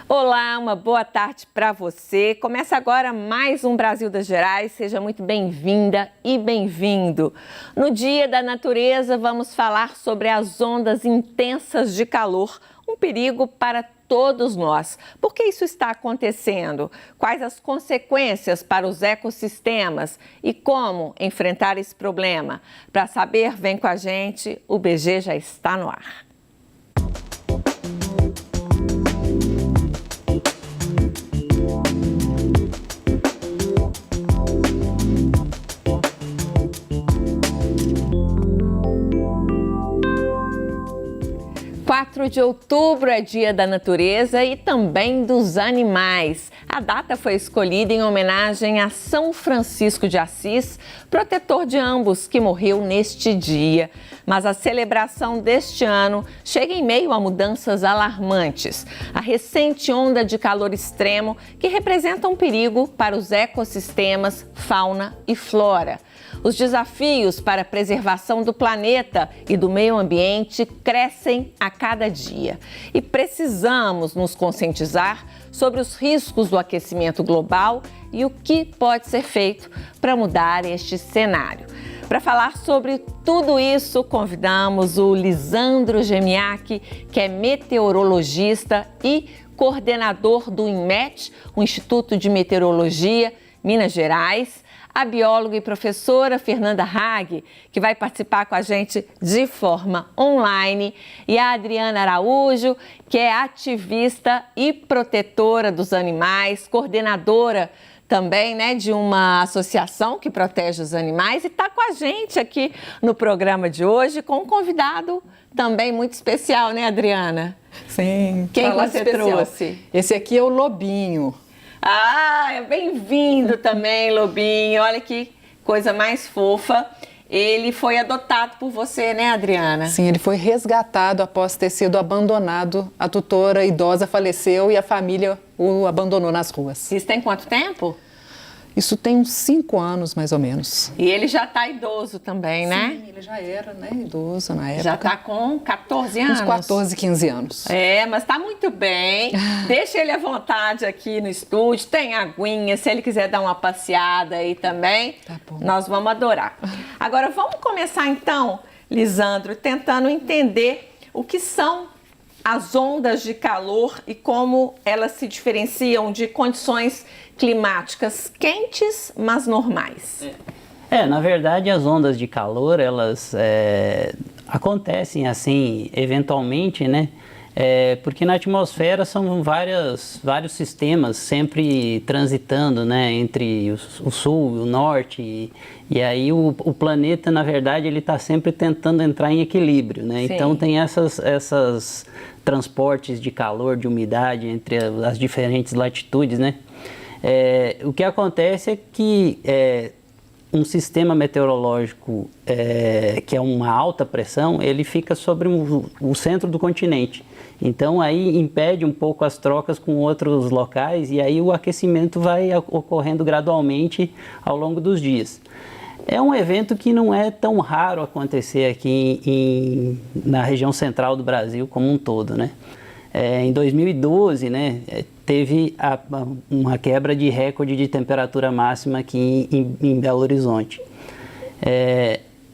Olá, uma boa tarde para você. Começa agora mais um Brasil das Gerais. Seja muito bem-vinda e bem-vindo. No Dia da Natureza, vamos falar sobre as ondas intensas de calor, um perigo para todos nós. Por que isso está acontecendo? Quais as consequências para os ecossistemas e como enfrentar esse problema? Para saber, vem com a gente, o BG já está no ar. 4 de outubro é Dia da Natureza e também dos animais. A data foi escolhida em homenagem a São Francisco de Assis, protetor de ambos, que morreu neste dia. Mas a celebração deste ano chega em meio a mudanças alarmantes. A recente onda de calor extremo, que representa um perigo para os ecossistemas, fauna e flora. Os desafios para a preservação do planeta e do meio ambiente crescem a cada dia. E precisamos nos conscientizar sobre os riscos do aquecimento global e o que pode ser feito para mudar este cenário. Para falar sobre tudo isso, convidamos o Lisandro Gemiachi, que é meteorologista e coordenador do INMET, o Instituto de Meteorologia, Minas Gerais, a bióloga e professora Fernanda Hag, que vai participar com a gente de forma online, e a Adriana Araújo, que é ativista e protetora dos animais, coordenadora também, de uma associação que protege os animais, e está com a gente aqui no programa de hoje com um convidado também muito especial, né, Adriana? Sim. Quem você trouxe? Esse aqui é o Lobinho. Ah, bem-vindo também, Lobinho. Olha que coisa mais fofa. Ele foi adotado por você, né, Adriana? Sim, ele foi resgatado após ter sido abandonado. A tutora idosa faleceu e a família o abandonou nas ruas. Isso tem quanto tempo? Isso tem uns 5 anos, mais ou menos. E ele já está idoso também, né? Sim, ele já era, idoso na época. Já está com 14 anos? Uns 14, 15 anos. É, mas está muito bem. Deixa ele à vontade aqui no estúdio. Tem aguinha, se ele quiser dar uma passeada aí também, tá bom. Nós vamos adorar. Agora, vamos começar então, Lisandro, tentando entender o que são as ondas de calor e como elas se diferenciam de condições climáticas quentes, mas normais. Na verdade, as ondas de calor, elas acontecem assim, eventualmente, né? Porque na atmosfera são vários sistemas sempre transitando, né? Entre o sul e o norte. E aí o planeta, na verdade, ele está sempre tentando entrar em equilíbrio, né? Sim. Então tem essas transportes de calor, de umidade entre as diferentes latitudes, né? O que acontece é que um sistema meteorológico que é uma alta pressão, ele fica sobre o centro do continente. Então aí impede um pouco as trocas com outros locais e aí o aquecimento vai ocorrendo gradualmente ao longo dos dias. É um evento que não é tão raro acontecer aqui na região central do Brasil como um todo, né? Em 2012, né, teve uma quebra de recorde de temperatura máxima aqui em Belo Horizonte.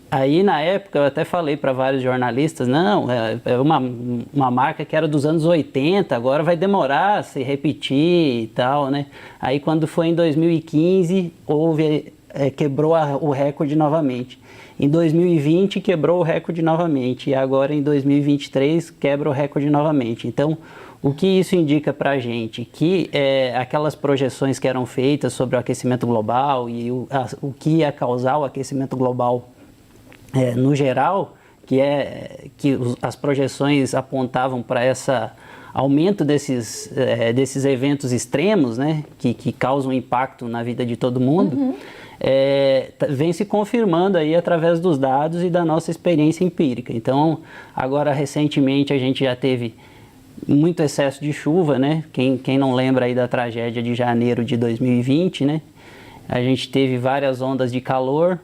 Aí, na época, eu até falei para vários jornalistas, não, é uma marca que era dos anos 80, agora vai demorar a se repetir e tal, né? Aí, quando foi em 2015, quebrou o recorde novamente. Em 2020 quebrou o recorde novamente e agora em 2023 quebra o recorde novamente. Então, o que isso indica para a gente? Que aquelas projeções que eram feitas sobre o aquecimento global e o que ia causar o aquecimento global no geral, que as projeções apontavam para esse aumento desses eventos extremos, né, que causam impacto na vida de todo mundo. Uhum. Vem se confirmando aí através dos dados e da nossa experiência empírica. Então, agora recentemente a gente já teve muito excesso de chuva, né? Quem não lembra aí da tragédia de janeiro de 2020, né? A gente teve várias ondas de calor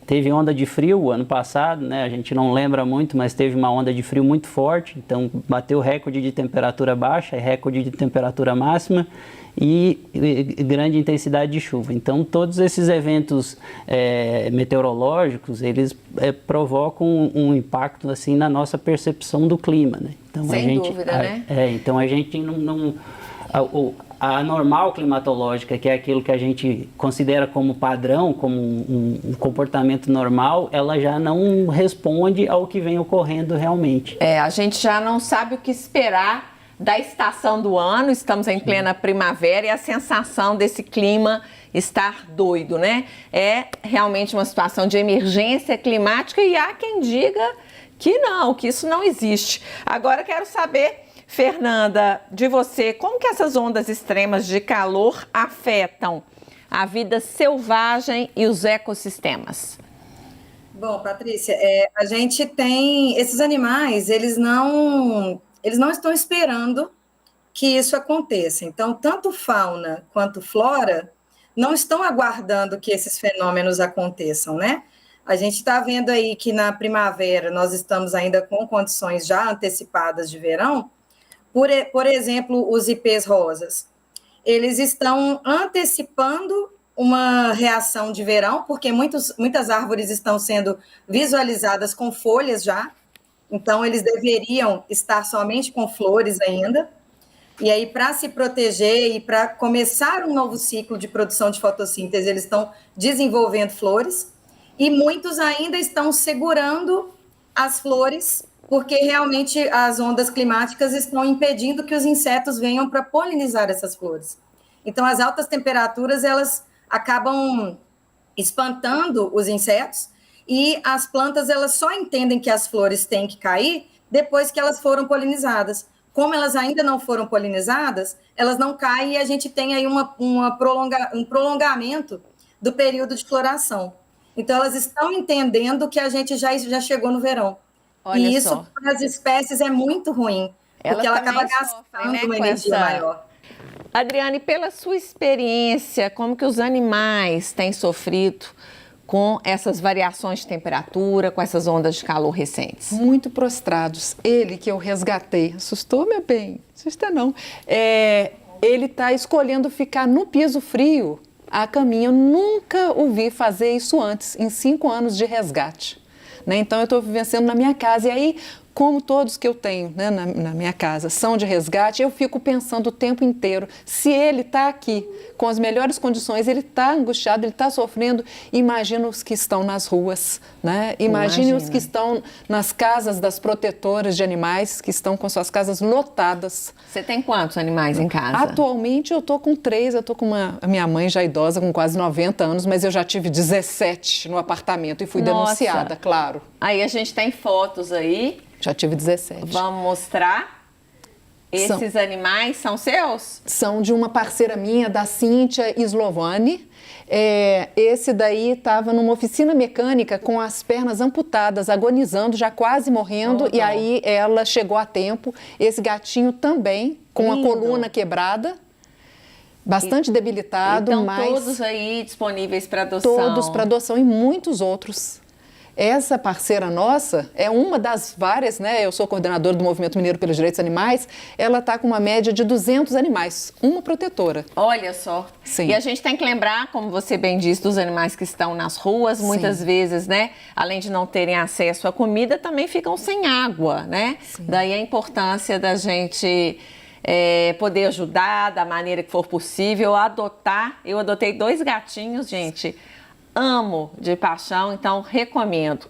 Teve onda de frio ano passado, né? A gente não lembra muito, mas teve uma onda de frio muito forte, então bateu recorde de temperatura baixa e recorde de temperatura máxima e grande intensidade de chuva. Então todos esses eventos meteorológicos, eles provocam um impacto assim na nossa percepção do clima, né? Então, sem dúvida, né? Então a gente não a normal climatológica, que é aquilo que a gente considera como padrão, como um comportamento normal, ela já não responde ao que vem ocorrendo realmente. A gente já não sabe o que esperar da estação do ano, estamos em plena primavera e a sensação desse clima estar doido, né? É realmente uma situação de emergência climática e há quem diga que não, que isso não existe. Agora quero saber, Fernanda, de você, como que essas ondas extremas de calor afetam a vida selvagem e os ecossistemas? Bom, Patrícia, a gente tem esses animais, eles não estão esperando que isso aconteça. Então, tanto fauna quanto flora não estão aguardando que esses fenômenos aconteçam, né? A gente está vendo aí que na primavera nós estamos ainda com condições já antecipadas de verão. Por exemplo, os ipês rosas, eles estão antecipando uma reação de verão, porque muitas árvores estão sendo visualizadas com folhas já, então eles deveriam estar somente com flores ainda, e aí para se proteger e para começar um novo ciclo de produção de fotossíntese, eles estão desenvolvendo flores, e muitos ainda estão segurando as flores, porque realmente as ondas climáticas estão impedindo que os insetos venham para polinizar essas flores. Então, as altas temperaturas, elas acabam espantando os insetos e as plantas, elas só entendem que as flores têm que cair depois que elas foram polinizadas. Como elas ainda não foram polinizadas, elas não caem e a gente tem aí um prolongamento do período de floração. Então, elas estão entendendo que a gente já chegou no verão. Olha e isso só, para as espécies é muito ruim, porque ela acaba gastando, né, uma energia maior. Adriane, pela sua experiência, como que os animais têm sofrido com essas variações de temperatura, com essas ondas de calor recentes? Muito prostrados. Ele que eu resgatei, assustou, meu bem? Assusta não. Ele está escolhendo ficar no piso frio a caminho. Eu nunca o vi fazer isso antes, em 5 anos de resgate. Né? Então, eu estou vivenciando na minha casa. E aí, como todos que eu tenho, né, na minha casa são de resgate, eu fico pensando o tempo inteiro, se ele está aqui com as melhores condições, ele está angustiado, ele está sofrendo, imagina os que estão nas ruas, né? Imagine os que estão nas casas das protetoras de animais, que estão com suas casas lotadas. Você tem quantos animais em casa? Atualmente eu estou com 3, eu estou com a minha mãe já idosa, com quase 90 anos, mas eu já tive 17 no apartamento e fui denunciada, claro. Aí a gente tem fotos aí. Já tive 17. Vamos mostrar. Esses animais são seus? São de uma parceira minha, da Cíntia Slovani. Esse daí estava numa oficina mecânica com as pernas amputadas, agonizando, já quase morrendo. E aí ela chegou a tempo. Esse gatinho também, com a coluna quebrada. Bastante debilitado. Então, mas todos aí disponíveis para adoção. Todos para adoção e muitos outros. Essa parceira nossa é uma das várias, né? Eu sou coordenadora do Movimento Mineiro pelos Direitos Animais. Ela está com uma média de 200 animais, uma protetora. Olha só. Sim. E a gente tem que lembrar, como você bem disse, dos animais que estão nas ruas. Muitas vezes, né? Além de não terem acesso à comida, também ficam sem água, né? Sim. Daí a importância da gente poder ajudar da maneira que for possível, adotar. Eu adotei 2 gatinhos, gente. Amo de paixão, então recomendo.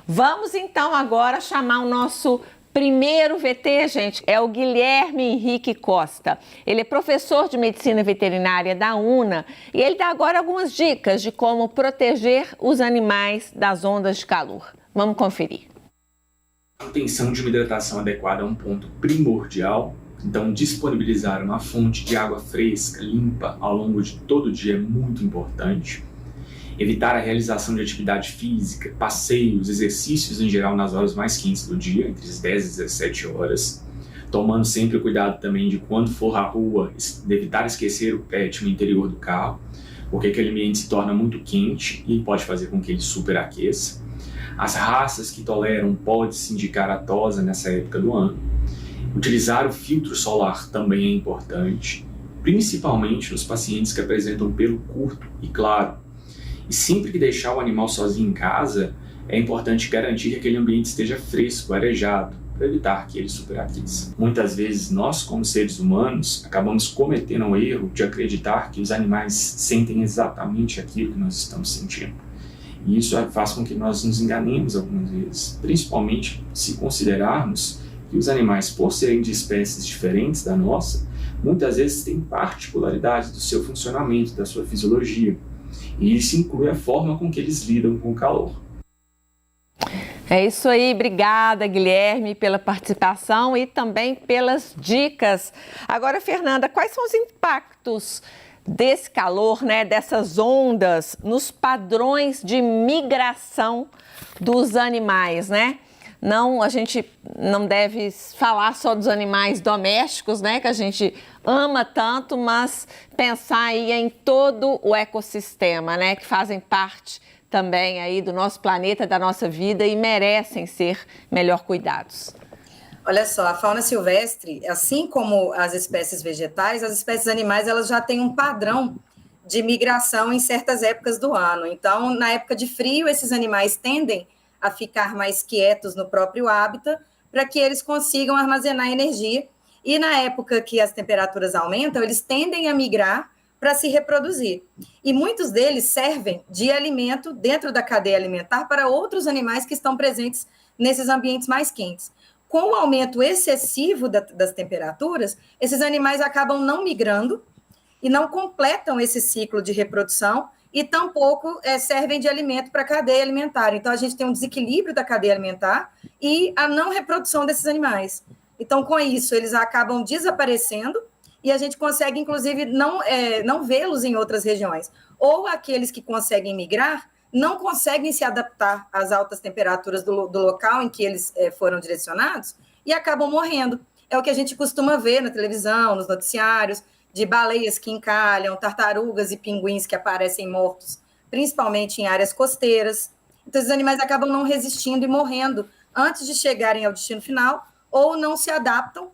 Vamos então agora chamar o nosso primeiro VT, gente, é o Guilherme Henrique Costa. Ele é professor de medicina veterinária da UNA e ele dá agora algumas dicas de como proteger os animais das ondas de calor. Vamos conferir. A manutenção de uma hidratação adequada é um ponto primordial. Então, disponibilizar uma fonte de água fresca, limpa, ao longo de todo o dia é muito importante. Evitar a realização de atividade física, passeios, exercícios em geral nas horas mais quentes do dia, entre as 10 e 17 horas. Tomando sempre cuidado também de quando for à rua, de evitar esquecer o pet no interior do carro. porque aquele ambiente se torna muito quente e pode fazer com que ele superaqueça. As raças que toleram pode-se indicar a tosa nessa época do ano. Utilizar o filtro solar também é importante, principalmente nos pacientes que apresentam pelo curto e claro. E sempre que deixar o animal sozinho em casa, é importante garantir que aquele ambiente esteja fresco, arejado, para evitar que ele superaqueça. Muitas vezes nós, como seres humanos, acabamos cometendo o erro de acreditar que os animais sentem exatamente aquilo que nós estamos sentindo. E isso faz com que nós nos enganemos algumas vezes, principalmente se considerarmos que os animais, por serem de espécies diferentes da nossa, muitas vezes têm particularidades do seu funcionamento, da sua fisiologia. E isso inclui a forma com que eles lidam com o calor. É isso aí, obrigada Guilherme pela participação e também pelas dicas. Agora, Fernanda, quais são os impactos desse calor, né, dessas ondas nos padrões de migração dos animais, né? Não, a gente não deve falar só dos animais domésticos, né, que a gente ama tanto, mas pensar aí em todo o ecossistema, né, que fazem parte também aí do nosso planeta, da nossa vida e merecem ser melhor cuidados. Olha só, a fauna silvestre, assim como as espécies vegetais, as espécies animais, elas já têm um padrão de migração em certas épocas do ano. Então, na época de frio, esses animais tendem a ficar mais quietos no próprio hábitat para que eles consigam armazenar energia. E na época que as temperaturas aumentam, eles tendem a migrar para se reproduzir. E muitos deles servem de alimento dentro da cadeia alimentar para outros animais que estão presentes nesses ambientes mais quentes. Com o aumento excessivo das temperaturas, esses animais acabam não migrando e não completam esse ciclo de reprodução e tampouco servem de alimento para a cadeia alimentar. Então, a gente tem um desequilíbrio da cadeia alimentar e a não reprodução desses animais. Então, com isso, eles acabam desaparecendo e a gente consegue, inclusive, não vê-los em outras regiões. Ou aqueles que conseguem migrar não conseguem se adaptar às altas temperaturas do local em que eles foram direcionados e acabam morrendo. É o que a gente costuma ver na televisão, nos noticiários, de baleias que encalham, tartarugas e pinguins que aparecem mortos, principalmente em áreas costeiras. Então, esses animais acabam não resistindo e morrendo antes de chegarem ao destino final, ou não se adaptam,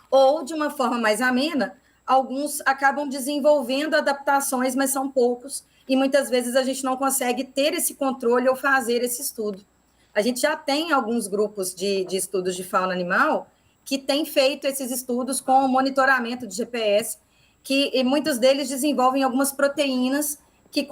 ou, de uma forma mais amena, alguns acabam desenvolvendo adaptações, mas são poucos, e muitas vezes a gente não consegue ter esse controle ou fazer esse estudo. A gente já tem alguns grupos de estudos de fauna animal que têm feito esses estudos com o monitoramento de GPS, e muitos deles desenvolvem algumas proteínas que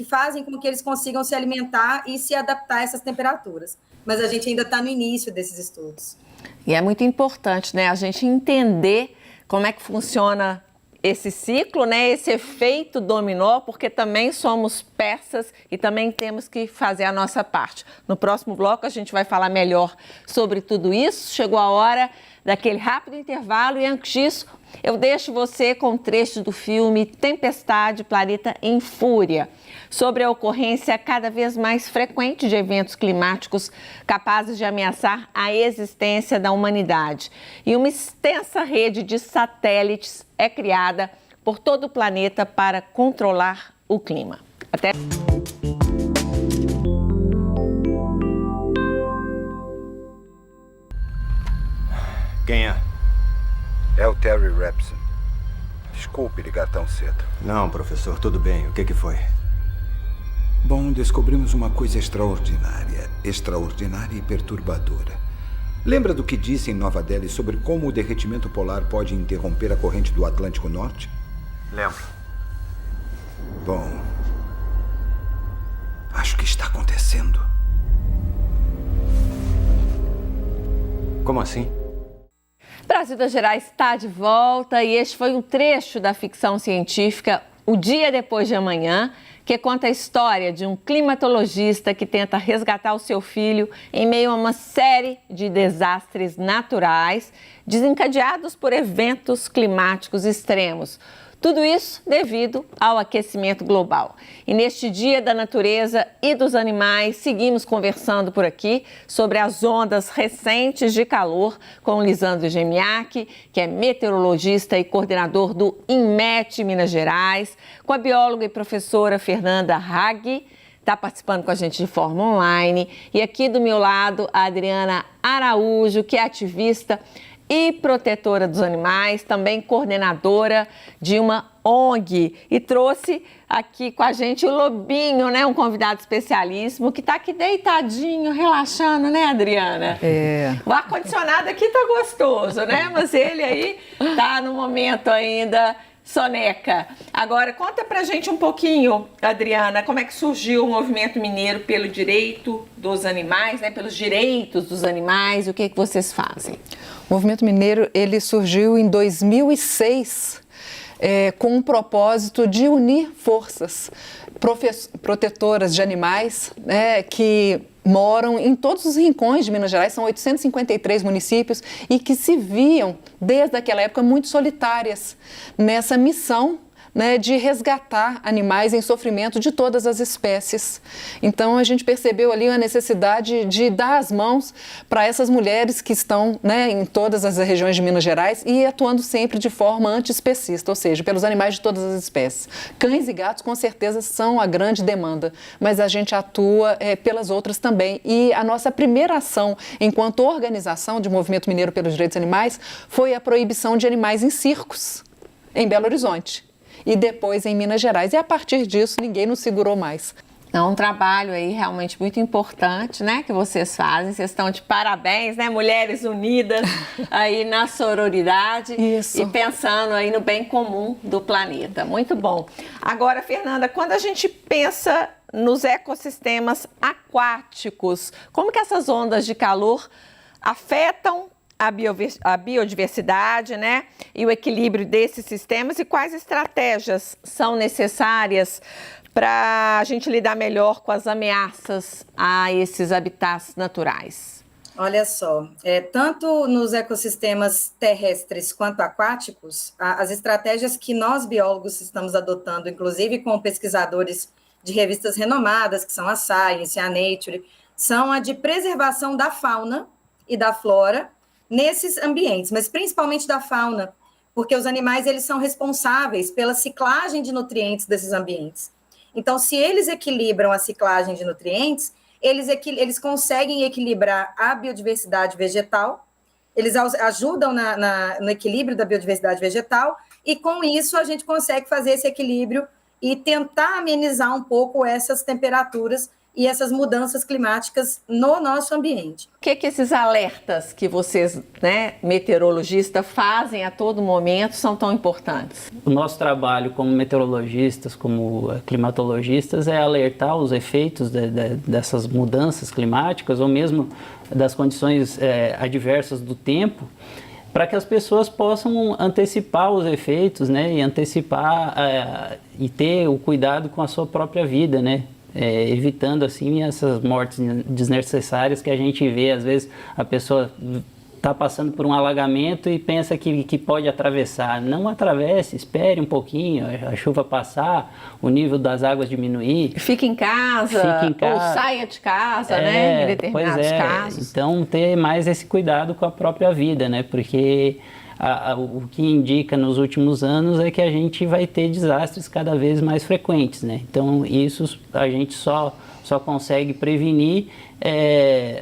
fazem com que eles consigam se alimentar e se adaptar a essas temperaturas. Mas a gente ainda está no início desses estudos. E é muito importante, né, a gente entender como é que funciona esse ciclo, né, esse efeito dominó, porque também somos peças e também temos que fazer a nossa parte. No próximo bloco a gente vai falar melhor sobre tudo isso. Chegou a hora daquele rápido intervalo e antes disso eu deixo você com um trecho do filme Tempestade, Planeta em Fúria, sobre a ocorrência cada vez mais frequente de eventos climáticos capazes de ameaçar a existência da humanidade. E uma extensa rede de satélites é criada por todo o planeta para controlar o clima. Até... Quem é? É o Terry Repson. Desculpe ligar tão cedo. Não, professor, tudo bem. O que foi? Bom, descobrimos uma coisa extraordinária e perturbadora. Lembra do que disse em Nova Delhi sobre como o derretimento polar pode interromper a corrente do Atlântico Norte? Lembro. Bom, acho que está acontecendo. Como assim? Brasil das Gerais está de volta e este foi um trecho da ficção científica O Dia Depois de Amanhã, que conta a história de um climatologista que tenta resgatar o seu filho em meio a uma série de desastres naturais desencadeados por eventos climáticos extremos. Tudo isso devido ao aquecimento global. E neste Dia da Natureza e dos Animais, seguimos conversando por aqui sobre as ondas recentes de calor com Lisandro Gemiach, que é meteorologista e coordenador do INMET Minas Gerais, com a bióloga e professora Fernanda Hagi, está participando com a gente de forma online. E aqui do meu lado, a Adriana Araújo, que é ativista e protetora dos animais, também coordenadora de uma ONG. E trouxe aqui com a gente o Lobinho, né? Um convidado especialíssimo que está aqui deitadinho, relaxando, né, Adriana? O ar-condicionado aqui tá gostoso, né? Mas ele aí tá no momento ainda soneca. Agora, conta pra gente um pouquinho, Adriana, como é que surgiu o movimento mineiro pelo direito dos animais, né? Pelos direitos dos animais, o que vocês fazem? O movimento mineiro, ele surgiu em 2006, com o propósito de unir forças protetoras de animais, né, que moram em todos os rincões de Minas Gerais, são 853 municípios, e que se viam, desde aquela época, muito solitárias nessa missão, né, de resgatar animais em sofrimento de todas as espécies. Então a gente percebeu ali a necessidade de dar as mãos para essas mulheres que estão, né, em todas as regiões de Minas Gerais e atuando sempre de forma antiespecista, ou seja, pelos animais de todas as espécies. Cães e gatos com certeza são a grande demanda, mas a gente atua pelas outras também. E a nossa primeira ação enquanto organização de Movimento Mineiro pelos Direitos Animais foi a proibição de animais em circos, em Belo Horizonte. E depois em Minas Gerais. E a partir disso, ninguém nos segurou mais. É um trabalho aí realmente muito importante, né, que vocês fazem. Vocês estão de parabéns, né, mulheres unidas aí na sororidade. Isso. E pensando aí no bem comum do planeta. Muito bom. Agora, Fernanda, quando a gente pensa nos ecossistemas aquáticos, como que essas ondas de calor afetam a biodiversidade, né, e o equilíbrio desses sistemas, e quais estratégias são necessárias para a gente lidar melhor com as ameaças a esses habitats naturais? Olha só, tanto nos ecossistemas terrestres quanto aquáticos, as estratégias que nós biólogos estamos adotando, inclusive com pesquisadores de revistas renomadas, que são a Science, a Nature, são a de preservação da fauna e da flora nesses ambientes, mas principalmente da fauna, porque os animais eles são responsáveis pela ciclagem de nutrientes desses ambientes. Então, se eles equilibram a ciclagem de nutrientes, eles conseguem equilibrar a biodiversidade vegetal, eles ajudam no equilíbrio da biodiversidade vegetal, e com isso a gente consegue fazer esse equilíbrio e tentar amenizar um pouco essas temperaturas e essas mudanças climáticas no nosso ambiente. O que esses alertas que vocês, né, meteorologistas, fazem a todo momento são tão importantes? O nosso trabalho como meteorologistas, como climatologistas, é alertar os efeitos dessas mudanças climáticas ou mesmo das condições adversas do tempo, para que as pessoas possam antecipar os efeitos, né, e antecipar e ter o cuidado com a sua própria vida, né? Evitando assim essas mortes desnecessárias que a gente vê. Às vezes a pessoa está passando por um alagamento e pensa que pode atravessar. Não atravesse, espere um pouquinho, a chuva passar, o nível das águas diminuir. Fique em casa, ou saia de casa, né, em determinados casos. Então ter mais esse cuidado com a própria vida, né, porque o que indica nos últimos anos é que a gente vai ter desastres cada vez mais frequentes, né? Então isso a gente só consegue prevenir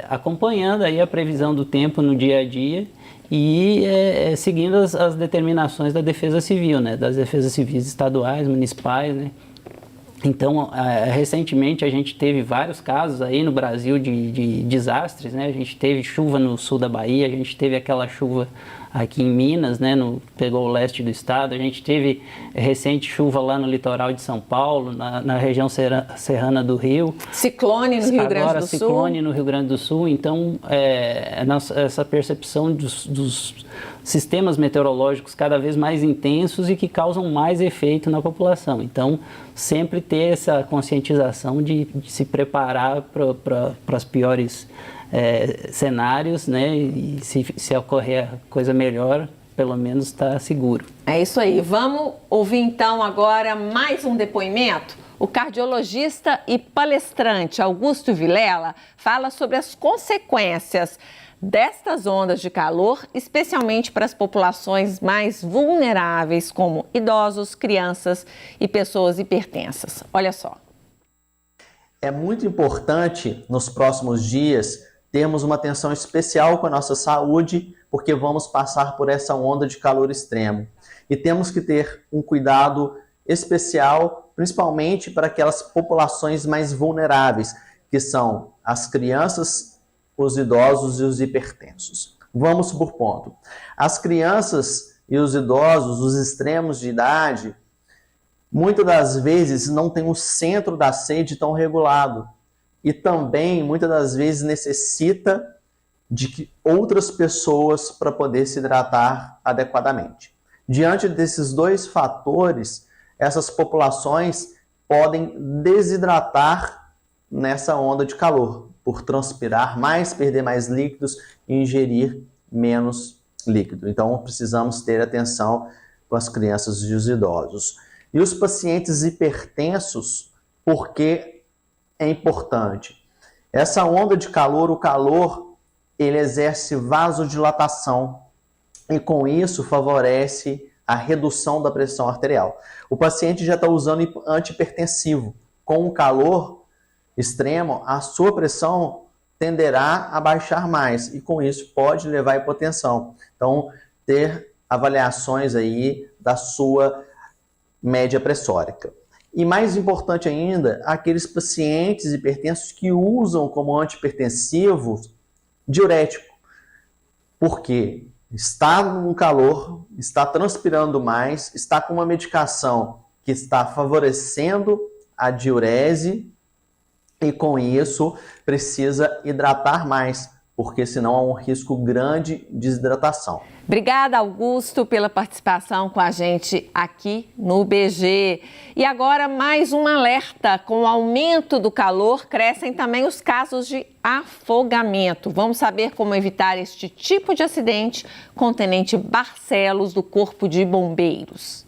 acompanhando aí a previsão do tempo no dia a dia e seguindo as determinações da Defesa Civil, né? Das defesas civis estaduais, municipais, né? Então, recentemente a gente teve vários casos aí no Brasil de desastres, né? A gente teve chuva no sul da Bahia, a gente teve aquela chuva aqui em Minas, né? Pegou o leste do estado, a gente teve recente chuva lá no litoral de São Paulo, na região serrana do Rio. Ciclone no Rio Grande do Sul. Ciclone no Rio Grande do Sul. Então, essa percepção dos sistemas meteorológicos cada vez mais intensos e que causam mais efeito na população. Então, sempre ter essa conscientização de se preparar para os piores cenários, né? E se ocorrer coisa melhor, pelo menos está seguro. É isso aí. Vamos ouvir então agora mais um depoimento? O cardiologista e palestrante Augusto Vilela fala sobre as consequências destas ondas de calor, especialmente para as populações mais vulneráveis, como idosos, crianças e pessoas hipertensas. Olha só. É muito importante nos próximos dias termos uma atenção especial com a nossa saúde, porque vamos passar por essa onda de calor extremo. E temos que ter um cuidado especial, principalmente para aquelas populações mais vulneráveis, que são as crianças, os idosos e os hipertensos. Vamos por ponto. As crianças e os idosos, os extremos de idade, muitas das vezes não têm o centro da sede tão regulado. E também, muitas das vezes, necessita de outras pessoas para poder se hidratar adequadamente. Diante desses dois fatores, essas populações podem desidratar nessa onda de calor, por transpirar mais, perder mais líquidos e ingerir menos líquido. Então, precisamos ter atenção com as crianças e os idosos. E os pacientes hipertensos, porque é importante. Essa onda de calor, o calor, ele exerce vasodilatação e com isso favorece a redução da pressão arterial. O paciente já está usando antihipertensivo. Com o calor extremo, a sua pressão tenderá a baixar mais e com isso pode levar à hipotensão. Então, ter avaliações aí da sua média pressórica. E mais importante ainda, aqueles pacientes hipertensos que usam como antihipertensivo diurético. Porque está no calor, está transpirando mais, está com uma medicação que está favorecendo a diurese e com isso precisa hidratar mais, porque senão há um risco grande de desidratação. Obrigada, Augusto, pela participação com a gente aqui no BG. E agora mais um alerta. Com o aumento do calor, crescem também os casos de afogamento. Vamos saber como evitar este tipo de acidente com o Tenente Barcelos, do Corpo de Bombeiros.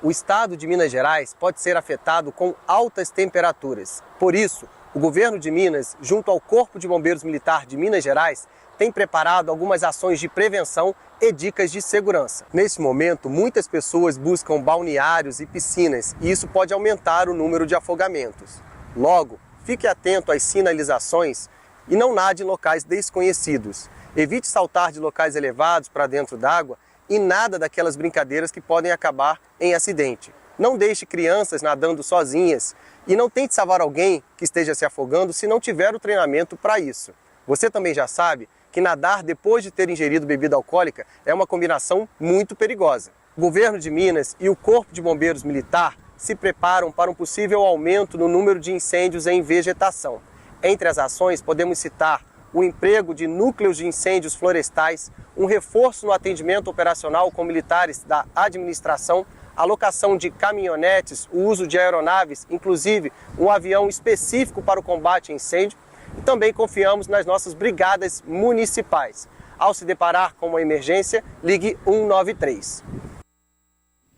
O estado de Minas Gerais pode ser afetado com altas temperaturas. Por isso, o governo de Minas, junto ao Corpo de Bombeiros Militar de Minas Gerais, tem preparado algumas ações de prevenção e dicas de segurança. Nesse momento, muitas pessoas buscam balneários e piscinas e isso pode aumentar o número de afogamentos. Logo, fique atento às sinalizações e não nade em locais desconhecidos. Evite saltar de locais elevados para dentro d'água e nada daquelas brincadeiras que podem acabar em acidente. Não deixe crianças nadando sozinhas e não tente salvar alguém que esteja se afogando se não tiver o treinamento para isso. Você também já sabe que nadar depois de ter ingerido bebida alcoólica é uma combinação muito perigosa. O governo de Minas e o Corpo de Bombeiros Militar se preparam para um possível aumento no número de incêndios em vegetação. Entre as ações podemos citar o emprego de núcleos de incêndios florestais, um reforço no atendimento operacional com militares da administração, a locação de caminhonetes, o uso de aeronaves, inclusive um avião específico para o combate a incêndio, e também confiamos nas nossas brigadas municipais. Ao se deparar com uma emergência, ligue 193.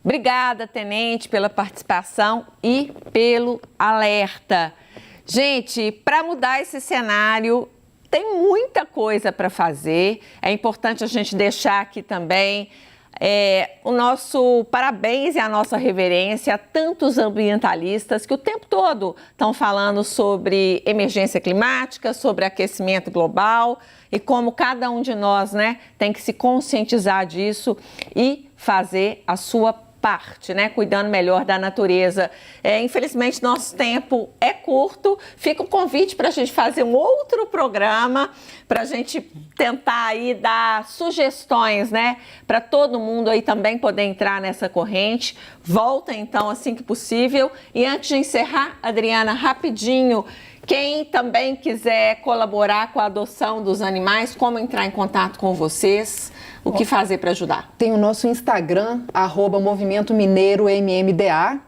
Obrigada, Tenente, pela participação e pelo alerta. Gente, para mudar esse cenário, tem muita coisa para fazer. É importante a gente deixar aqui também o nosso parabéns e a nossa reverência a tantos ambientalistas que o tempo todo estão falando sobre emergência climática, sobre aquecimento global e como cada um de nós, tem que se conscientizar disso e fazer a sua parte, cuidando melhor da natureza. Infelizmente, nosso tempo é curto. Fica o convite para a gente fazer um outro programa, para a gente tentar aí dar sugestões, para todo mundo aí também poder entrar nessa corrente. Volta, então, assim que possível. E antes de encerrar, Adriana, rapidinho, quem também quiser colaborar com a adoção dos animais, como entrar em contato com vocês? O que fazer para ajudar? Tem o nosso Instagram, @Movimento Mineiro MMDA.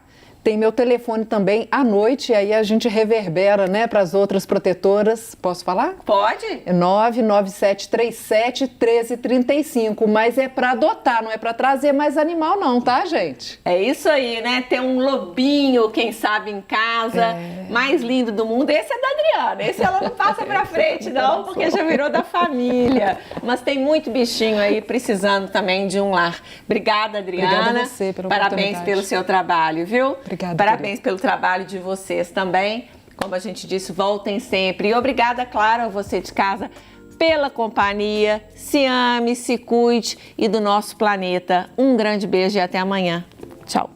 Tem meu telefone também à noite, aí a gente reverbera, né, para as outras protetoras. Posso falar? Pode. É 99737-1335, mas é para adotar, não é para trazer mais animal não, tá, gente? É isso aí, né? Ter um lobinho, quem sabe, em casa, mais lindo do mundo. Esse é da Adriana, esse ela não passa pra frente não, porque já virou da família. Mas tem muito bichinho aí precisando também de um lar. Obrigada, Adriana. Obrigada a você pela Parabéns pelo seu trabalho, viu? Obrigada. Parabéns pelo trabalho de vocês também. Como a gente disse, voltem sempre. E obrigada, claro, a você de casa pela companhia. Se ame, se cuide e do nosso planeta. Um grande beijo e até amanhã. Tchau.